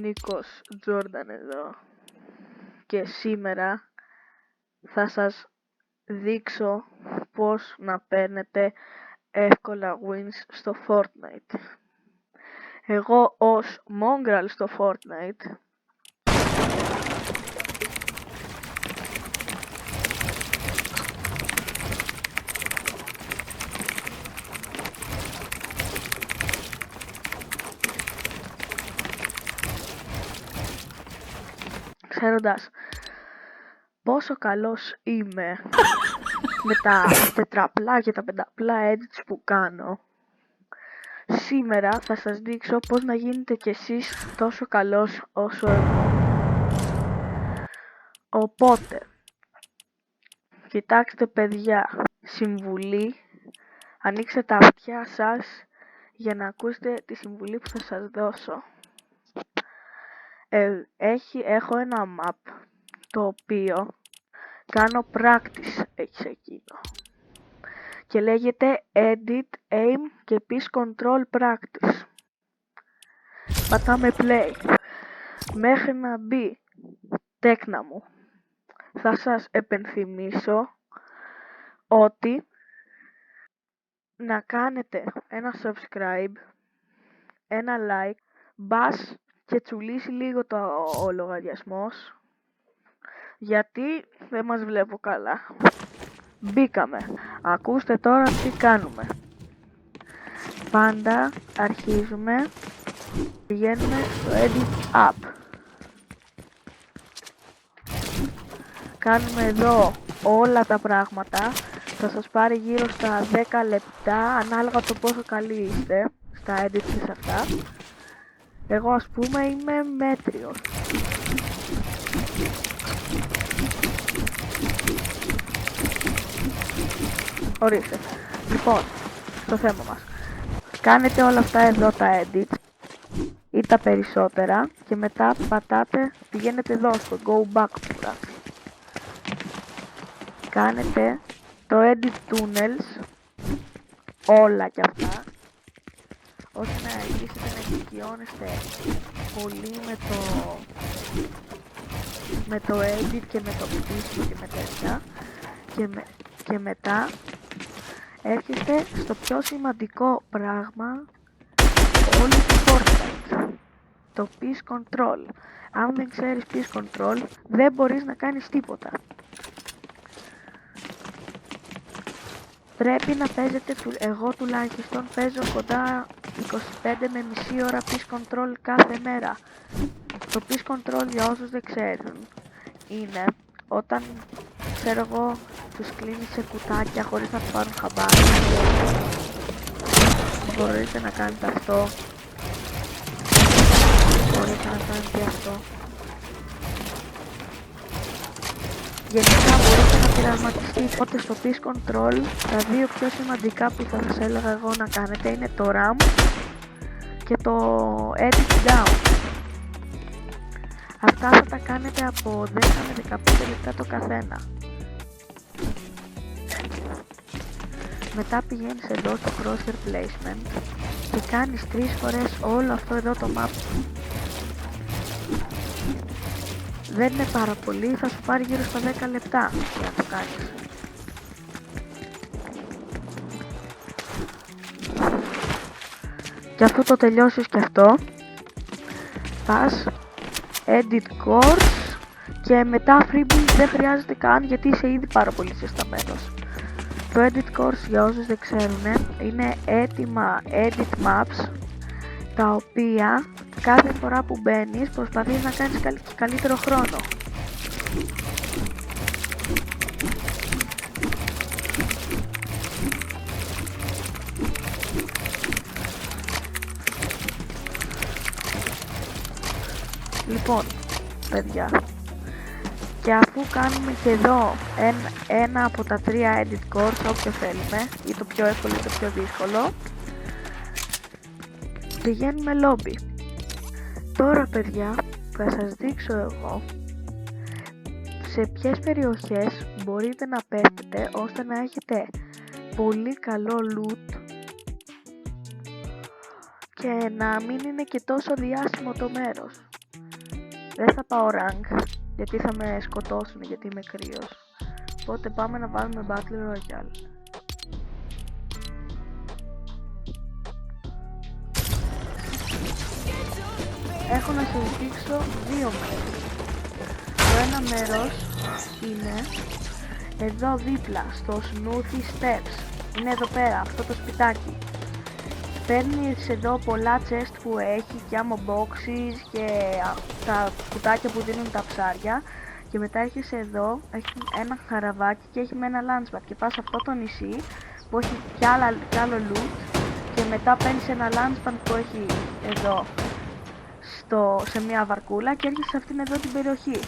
Νίκος Τζόρνταν εδώ και σήμερα θα σας δείξω πώς να παίρνετε εύκολα wins στο Fortnite. Εγώ ως Mongrel στο Fortnite ξέροντας πόσο καλός είμαι με τα τετραπλά και τα πενταπλά edits που κάνω, σήμερα θα σας δείξω πώς να γίνετε κι εσείς τόσο καλός όσο εγώ. Οπότε, κοιτάξτε παιδιά, συμβουλή, ανοίξτε τα αυτιά σας για να ακούσετε τη συμβουλή που θα σας δώσω. Έχω ένα map το οποίο κάνω practice σε εκείνο και λέγεται Edit, Aim και Peace Control Practice. Πατάμε play. Μέχρι να μπει τέκνα μου θα σας επενθυμίσω ότι να κάνετε ένα subscribe, ένα like, μπας και τσουλήσει λίγο ο λογαριασμός, γιατί δεν μας βλέπω καλά. Μπήκαμε. Ακούστε τώρα τι κάνουμε. Πάντα αρχίζουμε, πηγαίνουμε στο Edit App. Κάνουμε εδώ όλα τα πράγματα. Θα σας πάρει γύρω στα 10 λεπτά, ανάλογα το πόσο καλοί είστε στα edits αυτά. Εγώ ας πούμε είμαι μέτριος. Ορίστε. Λοιπόν, στο θέμα μας. Κάνετε όλα αυτά εδώ τα edits ή τα περισσότερα και μετά πατάτε, πηγαίνετε εδώ στο Go Back πουρα. Κάνετε το Edit Tunnels, όλα κι αυτά, ώστε να αρχίσετε να εξοικειώνεστε πολύ με το edit και με το πτήσιμο και με τέτοια, και μετά έρχεστε στο πιο σημαντικό πράγμα όλου του Fortnite, το Peace Control. Αν δεν ξέρεις Peace Control δεν μπορείς να κάνεις τίποτα. Πρέπει να παίζετε, εγώ τουλάχιστον παίζω κοντά 25 με μισή ώρα Peace Control κάθε μέρα. Το Peace Control, για όσους δεν ξέρουν, είναι όταν, ξέρω εγώ, τους κλείνεις σε κουτάκια χωρίς να τους πάρουν χαμπάρι. Μπορείτε να κάνετε αυτό. Μπορείτε να κάνετε αυτό. Γενικά μπορείτε να πειραματιστείτε. Οπότε στο Peace Control τα δύο πιο σημαντικά που θα σας έλεγα εγώ να κάνετε είναι το RAM και το Edit Down. Αυτά θα τα κάνετε από 10 με 15 λεπτά το καθένα. Μετά πηγαίνεις εδώ στο Crosshair Placement και κάνεις 3 φορές όλο αυτό εδώ το map. Δεν είναι πάρα πολύ, θα σου πάρει γύρω στα 10 λεπτά για να το κάνεις. Και αφού το τελειώσεις και αυτό, πας Edit Course και μετά Freebuild δεν χρειάζεται καν, γιατί είσαι ήδη πάρα πολύ ζεσταμένος. Το Edit Course, για όσους δεν ξέρουν, είναι έτοιμα Edit Maps, τα οποία κάθε φορά που μπαίνεις προσπαθείς να κάνεις καλύτερο χρόνο. Λοιπόν, παιδιά, και αφού κάνουμε και εδώ ένα από τα 3 edit course, όποιο θέλουμε, ή το πιο εύκολο ή το πιο δύσκολο, πηγαίνουμε lobby. Τώρα παιδιά θα σας δείξω εγώ σε ποιες περιοχές μπορείτε να πέφτετε ώστε να έχετε πολύ καλό loot και να μην είναι και τόσο διάσημο το μέρος. Δεν θα πάω rank, γιατί θα με σκοτώσουν, γιατί είμαι κρύος. Οπότε πάμε να βάλουμε Battle Royale. Έχω να σας δείξω δύο μέρη. Το ένα μέρος είναι εδώ δίπλα, στο Smoothy Steps. Είναι εδώ πέρα, αυτό το σπιτάκι. Παίρνεις εδώ πολλά chest που έχει και ammo boxes και τα κουτάκια που δίνουν τα ψάρια. Και μετά έρχεσαι εδώ, έχει ένα χαραβάκι και έχει με ένα launchpad. Και πας σε αυτό το νησί που έχει κι άλλο loot. Και μετά παίρνεις ένα launchpad που έχει εδώ σε μια βαρκούλα και έρχεσαι σε αυτήν εδώ την περιοχή.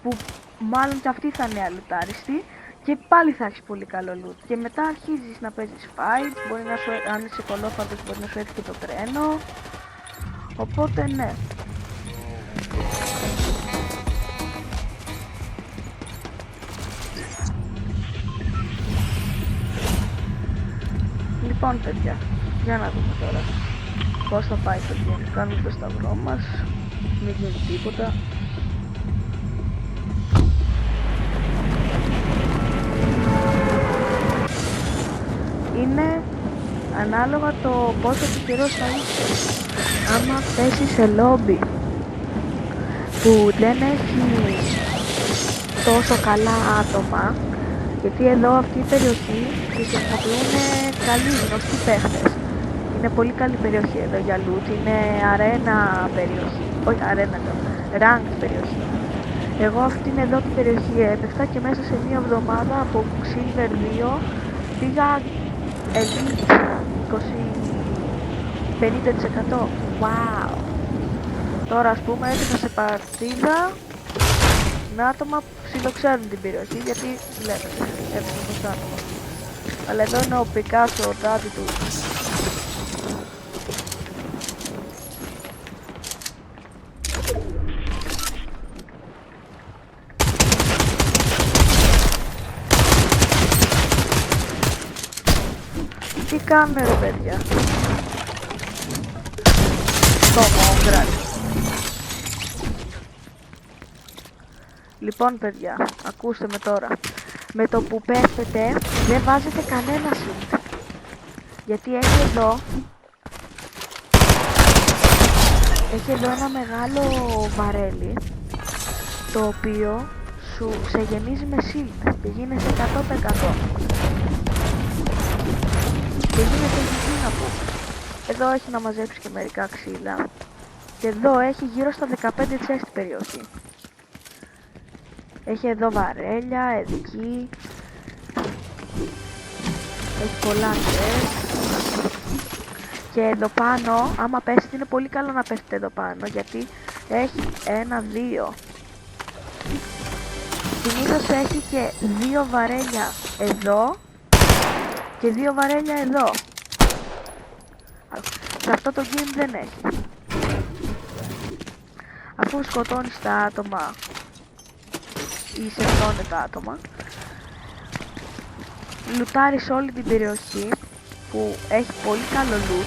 Που μάλλον και αυτή θα είναι αλουτάριστη. Και πάλι θα έχεις πολύ καλό loot. Και μετά αρχίζεις να παίζεις fight. Μπορεί να σου, αν είσαι κολόφαντος, μπορεί να σου έρθει και το τρένο. Οπότε ναι. Λοιπόν παιδιά, για να δούμε τώρα πώς θα πάει το game. Κάνουμε το σταυρό μας. Μην γίνει τίποτα. Είναι ανάλογα το πόσο καιρός θα είσαι. Άμα πέσει σε λόμπι που δεν έχει τόσο καλά άτομα, γιατί εδώ αυτή η περιοχή τη χρησιμοποιούν καλοί γνωστοί παίχτες. Είναι πολύ καλή περιοχή εδώ για loot, είναι αρένα περιοχή, όχι αρένα το, ranked περιοχή. Εγώ αυτήν εδώ την περιοχή έπεφτα και μέσα σε μία εβδομάδα από Silver 2 πήγα Elite 50%. Wow! Τώρα ας πούμε έτυχα σε παρτίδα με άτομα που ψιλοξέρουν την περιοχή, γιατί βλέπετε, έτυχα πως άτομα. Αλλά εδώ είναι ο Πικάσο, ο τάδι του. Τι κάνουμε ρε παιδιά? Το μόγκραλ. Λοιπόν παιδιά, ακούστε με τώρα. Με το που πέφτετε δεν βάζετε κανένα shield. Γιατί έχει εδώ ένα μεγάλο βαρέλι, το οποίο σε γεμίζει με shield και γίνεσαι 100%. Και γίνεται γυμνή να πούμε. Εδώ έχει να μαζέψει και μερικά ξύλα. Και εδώ έχει γύρω στα 15 chest περιοχή. Έχει εδώ βαρέλια, εκεί. Έχει πολλά chest. Και εδώ πάνω, άμα πέσετε, είναι πολύ καλό να πέσετε εδώ πάνω, γιατί έχει 1-2. Συνήθως έχει και 2 βαρέλια εδώ και 2 βαρέλια εδώ. Σε αυτό το game δεν έχει. Αφού σκοτώνεις τα άτομα ή σε σκοτώνουν τα άτομα, λουτάρεις όλη την περιοχή που έχει πολύ καλό loot.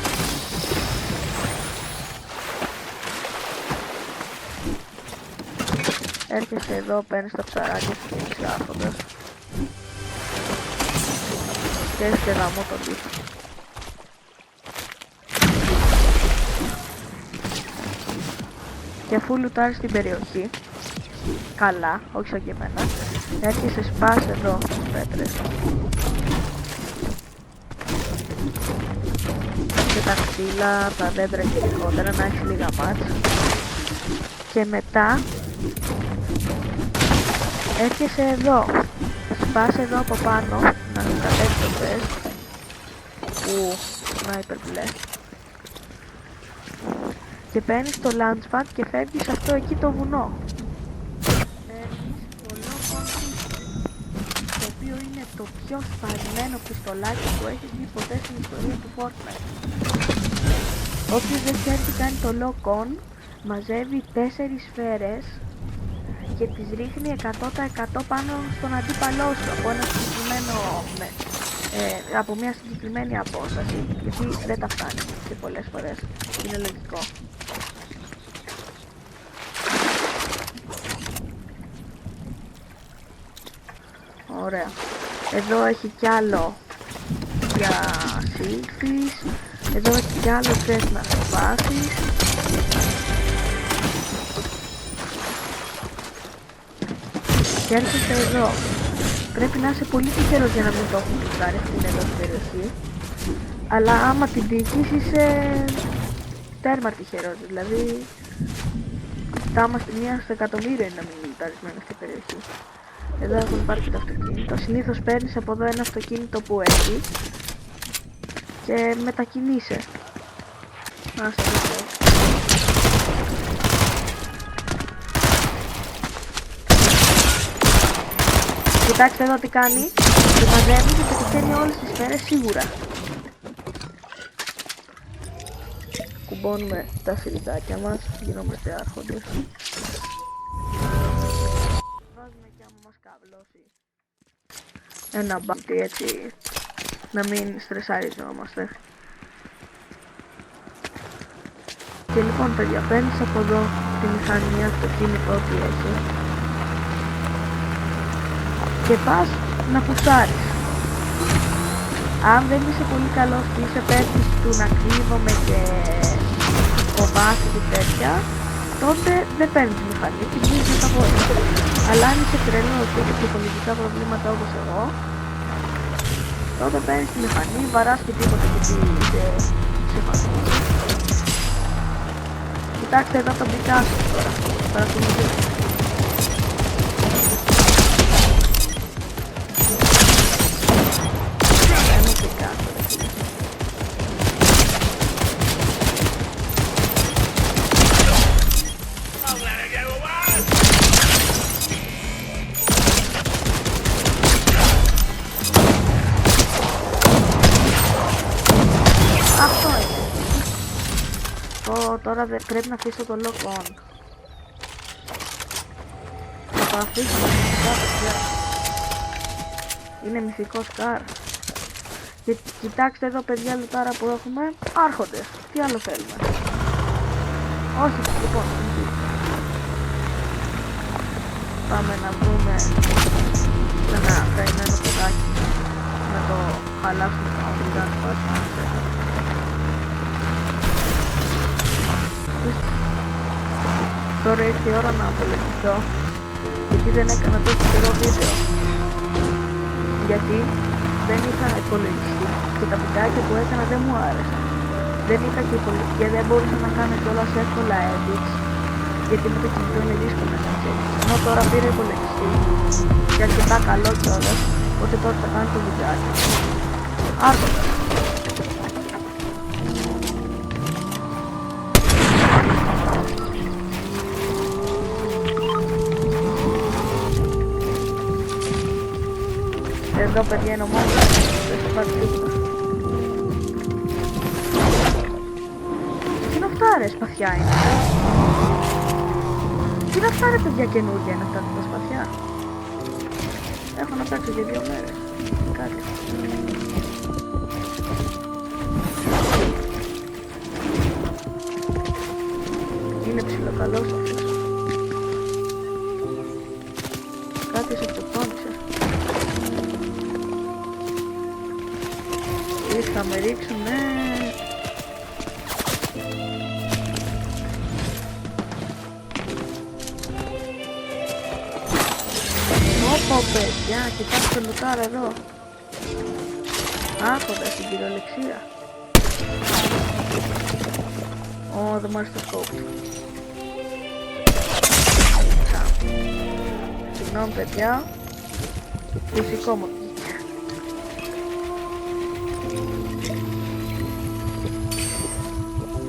Έρχεσαι εδώ, παίρνεις τα ψαράκια και γίνεις άρχοντας. Και έχεις και γαμό τον τύπο. Και αφού λουτάρεις την περιοχή καλά, όχι σαν και εμένα, έρχεσαι σπάς εδώ τις πέτρες και τα ξύλα, τα δέντρα και λιγότερα, να έχεις λίγα μάτς. Και μετά έρχεσαι εδώ, σπάς εδώ από πάνω, να κατέβεις το chest που sniper μπλε, και παίρνεις το launchpad και φεύγεις αυτό εκεί το βουνό. Παίρνεις το lock-on pistol, το οποίο είναι το πιο σπασμένο πιστολάκι που έχει βγει ποτέ στην ιστορία του Fortnite. Όποιος δεν ξέρει τι κάνει το lock-on, μαζεύει 4 σφαίρες και τις ρίχνει 100% πάνω στον αντίπαλό σου από μια συγκεκριμένη απόσταση, γιατί δεν τα φτάνει και πολλές φορές, είναι λογικό. Ωραία. Εδώ έχει κι άλλο για σύγχυς. Εδώ έχει κι άλλο θες να σπάσεις. Και έρχεσαι εδώ. Πρέπει να είσαι πολύ τυχερός για να μην το έχουν κλικάρει αυτήν εδώ την περιοχή. Αλλά άμα την τύχεις είσαι τέρμα τυχερός. Δηλαδή θα είμαστε 1 στο εκατομμύριο είναι να μην μιλταρισμένη αυτή η περιοχή. Εδώ έχουν πάρει και το αυτοκίνητο. Συνήθως παίρνεις από εδώ ένα αυτοκίνητο που έχει και μετακινείσαι. Άσε εδώ. Κοιτάξτε εδώ τι κάνει. Τη μαζεύει και πετυχαίνει όλες τις σφαίρες σίγουρα. Κουμπώνουμε τα σιρτάκια μας, γινόμαστε άρχοντες. Βάζουμε και άμα μας καβλώσει ένα μπάτι έτσι να μην στρεσαριζόμαστε. Και λοιπόν παιδιά, παίρνεις από εδώ τη μηχανή, αυτοκίνητο ό,τι έχει και πας να πουσάρεις. Αν δεν είσαι πολύ καλός και είσαι παίκτης του να κρύβομαι και κοβάσαι και τέτοια, τότε δεν παίρνεις τη μηχανή, την πίνεις με τα πόδια. Αλλά αν είσαι τρελός και έχεις ψυχολογικά προβλήματα όπως εγώ, τότε παίρνεις τη μηχανή, βαράς και τίποτα και σε φασμός. Κοιτάξτε εδώ τον Πικάσο τώρα, παρακολουθείτε. Αυτό είναι. Τώρα πρέπει να αφήσω το lock on. Θα το αφήσω μυθικά παιδιά. Είναι μυθικό σκάρ. Και κοιτάξτε εδώ παιδιά λουτάρα που έχουμε. Άρχοντες. Τι άλλο θέλουμε. Όχι λοιπόν. Πάμε να βρούμε ένα καημένο παιδάκι. Να το χαλάσουμε στα οδηγά του πάσμα. Τώρα ήρθε η ώρα να απολευθυνθώ γιατί δεν έκανα τόσο καιρό βίντεο. Γιατί δεν είχα υπολογιστή και τα βιντεάκια που έκανα δεν μου άρεσαν. Δεν είχα και υπολογιστή και δεν μπορούσα να κάνω κιόλας εύκολα edits γιατί με το κινητό είναι δύσκολο να κάνω edits. Ενώ τώρα πήρα υπολογιστή και αρκετά καλό κιόλας, οπότε τώρα θα κάνω το βιντεάκι. Άρχοντα. Εδώ παιδιά είναι ο μόνος, δεν σου πάρει τίποτα. Τι είναι αυτά ρε, σπαθιά είναι. Τι είναι αυτά ρε παιδιά καινούργια είναι αυτά τα σπαθιά. Έχω να παίξω για 2 μέρες. Κάτι. Είναι ψιλοκαλός αυτός. Κάτι σε αυτοκτόνησε. Θα με ρίξουνε. Ωπα παιδιά, κοιτάξτε το λουτάρα εδώ. Άρχοντα στην κυριολεξία. Ω, δεν μου άρεσε το σκόπ. Συγγνώμη παιδιά. Φυσικό μου.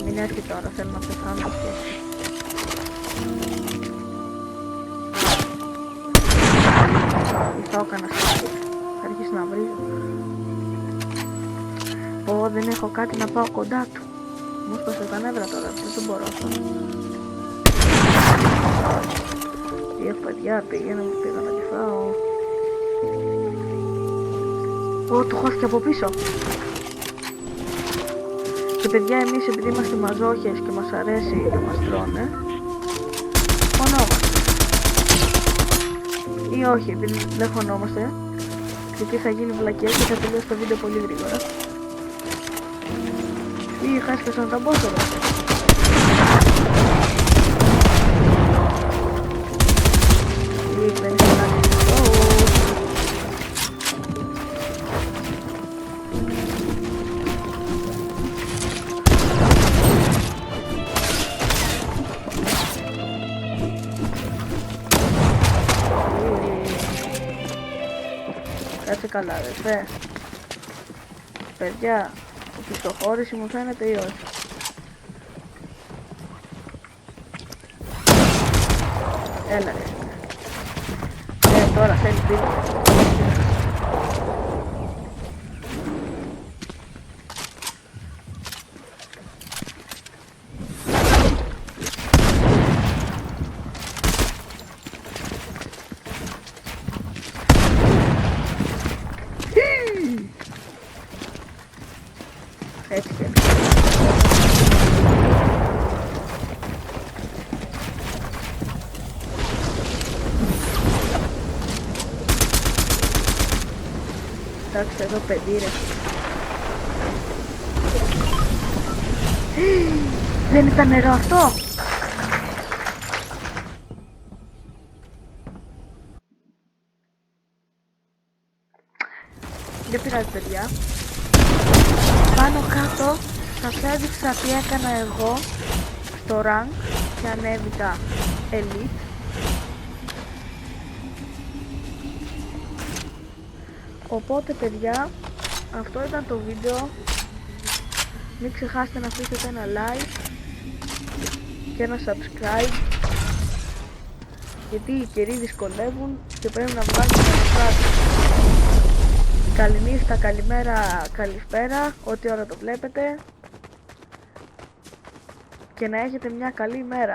Μην έρθει τώρα, θέλω να πεθάνω και... Θα έκανα σπίτι, θα αρχίσει να βρίζω. Πω, δεν έχω κάτι να πάω κοντά του. Μου σπάσε τα νεύρα τώρα, δεν μπορώ αυτό. Τι έχω παιδιά, πήγα να τη φάω. Πω, το χώθηκε από πίσω. Και παιδιά εμείς επειδή είμαστε μαζόχες και μας αρέσει να μας τρώνε, χωνόμαστε. Ή όχι, επειδή δεν χωνόμαστε, γιατί θα γίνει βλακία και θα τελειώσει το βίντεο πολύ γρήγορα. Ή χάσπασαν τα μπόσερα. Ή δεν είναι κάτι. Κάτσε καλά αδερφέ. Παιδιά, η πιστοχώρηση μου φαίνεται ή όχι. Έλα ρε. Τώρα θέλει πίσω. Έτσι και έτσι. Εντάξει, εδώ παιδί ρε. Δεν ήταν νερό αυτό. Δεν πειράζει παιδιά. Πάνω κάτω σας έδειξα τι έκανα εγώ στο rank και ανέβηκα elite. Οπότε παιδιά, αυτό ήταν το βίντεο. Μην ξεχάσετε να αφήσετε ένα like και ένα subscribe, γιατί οι καιροί δυσκολεύουν και πρέπει να βγάλουμε τα φράση. Καληνύχτα, καλημέρα, καλησπέρα, ό,τι ώρα το βλέπετε, και να έχετε μια καλή ημέρα.